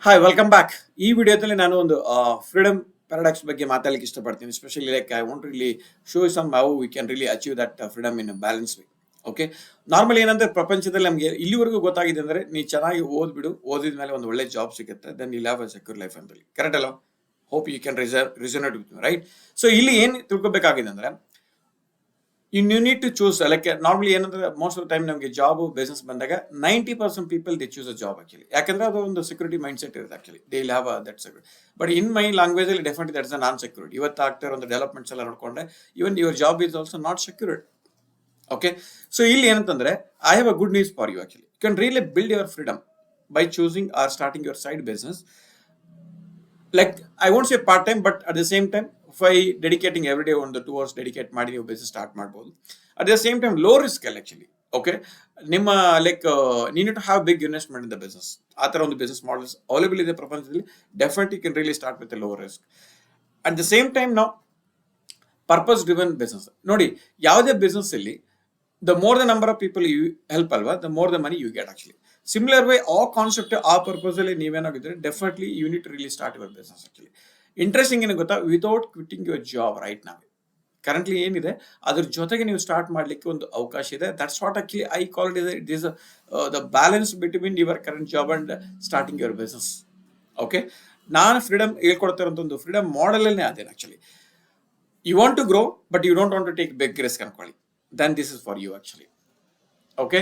Hi welcome back. ಈ ವಿಡಿಯೋದಲ್ಲಿ ನಾನು ಒಂದು ಫ್ರೀಡಮ್ ಪ್ಯಾರಾಡಾಕ್ಸ್ ಬಗ್ಗೆ ಮಾತಾಡಲಿಕ್ಕೆ ಇಷ್ಟಪಡ್ತೀನಿ. Especially like I want really show some how we can really achieve that freedom in balance way. Okay, normally ಏನಂದ್ರೆ ಪ್ರಪಂಚದಲ್ಲಿ ನಮಗೆ ಇಲ್ಲಿವರೆಗೂ ಗೊತ್ತಾಗಿದೆ ಅಂದ್ರೆ ನೀ ಚೆನ್ನಾಗಿ ಓದ್ಬಿಡು, ಓದಿದ ಮೇಲೆ ಒಂದು ಒಳ್ಳೆ ಜಾಬ್ ಸಿಗುತ್ತೆ, then you have a secure life ಅಂತ. ಕರೆಕ್ಟ್ ಅಲ್ಲ? Hope you can resonate with me, right? So ಇಲ್ಲಿ ಏನ್ ತಿಳ್ಕೊಬೇಕಾಗಿದೆ ಅಂದ್ರೆ you need to choose, like normally ಏನಂದ್ರೆ ಮೋಸ್ಟ್ ಆಫ್ ದ ಟೈಮ್ ನಮಗೆ ಜಾಬ್ ಬಿಸ್ನೆಸ್ ಬಂದಾಗ 90% people they choose a job actually. ಯಾಕಂದ್ರೆ ಅದು ಒಂದು ಸೆಕ್ಯೂರಿಟಿ ಮೈಂಡ್ ಸೆಟ್ ಇರುತ್ತೆ actually, they will have that security. But in my language ಅಲ್ಲಿ definitely that's a non security. ಇವತ್ತು ಆಗ್ತಾ ಇರೋ ಒಂದು ಡೆವಲಪ್ಮೆಂಟ್ಸ್ ಎಲ್ಲ ನೋಡ್ಕೊಂಡ್ರೆ even your job is also not secured. Okay, so ಇಲ್ಲಿ ಏನಂತಂದ್ರೆ I have a good news for you actually. You can really build your freedom by choosing or starting your side business. Like I won't say part time, but at the same time by dedicating every day on the 2 hours dedicate ಮಾಡಿ ನೀವು business start ಮಾಡಬಹುದು. At the same time low risk ಅಲ್ಲಿ actually. Okay, ನಿಮ್ಮ like need to have big investment in the business. ಆ ತರ ಒಂದು business models available ಇದೆ ಪ್ರಪಂಚದಲ್ಲಿ. Definitely can really start with low risk. At the same time ನಾವು purpose driven business ನೋಡಿ. ಯಾವುದೇ ಬಿಸ್ನೆಸ್ ಅಲ್ಲಿ the more the number of people you help ಅಲ್ವಾ, the more the money you get actually. Similar way ಆ concept ಆ purpose ಅಲ್ಲಿ ನೀವೇನಾಗಿದ್ರೆ definitely you need to really start your business actually. Interesting ಏನು ಗೊತ್ತಾ, without quitting your job right ನಾವ್ currently ಏನಿದೆ ಅದ್ರ ಜೊತೆಗೆ ನೀವು ಸ್ಟಾರ್ಟ್ ಮಾಡ್ಲಿಕ್ಕೆ ಒಂದು ಅವಕಾಶ ಇದೆ. That's what actually I call it is the balance between your current job and starting your business. Okay, ನಾನು ಫ್ರೀಡಮ್ ಹೇಳ್ಕೊಡ್ತಾ ಇರೋಂಥ ಒಂದು ಫ್ರೀಡಮ್ ಮಾಡೆಲ್ ಅದೇನು actually. You want to grow but you don't want to take big risk ಅನ್ಕೊಳ್ಳಿ, then this is for you actually. Okay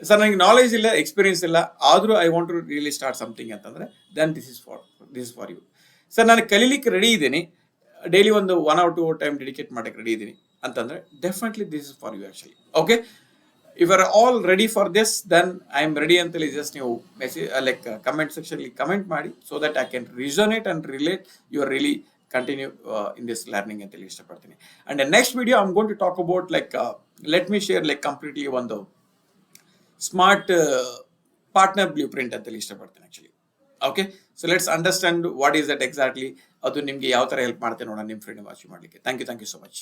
sir, ನನಗೆ knowledge ಇಲ್ಲ, experience ಇಲ್ಲ, ಆದರೂ I want to really start something ಅಂತಂದ್ರೆ then this is for you. Sir ನಾನು ಕಲೀಲಿಕ್ಕೆ ready ಇದ್ದೀನಿ, daily ಒಂದು 1 or 2 hour ಟೈಮ್ ಡೆಡಿಕೇಟ್ ಮಾಡಕ್ಕೆ ರೆಡಿ ಇದ್ದೀನಿ ಅಂತಂದ್ರೆ definitely this is for you actually. Okay, if are all ready for this then I am ready ಅಂತೇಳಿ just ನೀವು message like comment section comment ಮಾಡಿ, so that I can resonate and relate you are really continue in this learning ಅಂತೇಳಿ ಇಷ್ಟಪಡ್ತೀನಿ. And next video I am going to talk about like let me share like completely ಒಂದು smart partner blue print ಅಂತೇಳಿ ಇಷ್ಟಪಡ್ತೀನಿ actually. Okay, so let's understand what is that exactly. ಅದು ನಿಮಗೆ ಯಾವ ತರ help ಮಾಡುತ್ತೆ ನೋಡೋಣ ನಿಮ್ಮ ಫ್ರೀಡಮ್ ಅಚೀವ್ ಮಾಡಲಿಕ್ಕೆ. Thank you so much.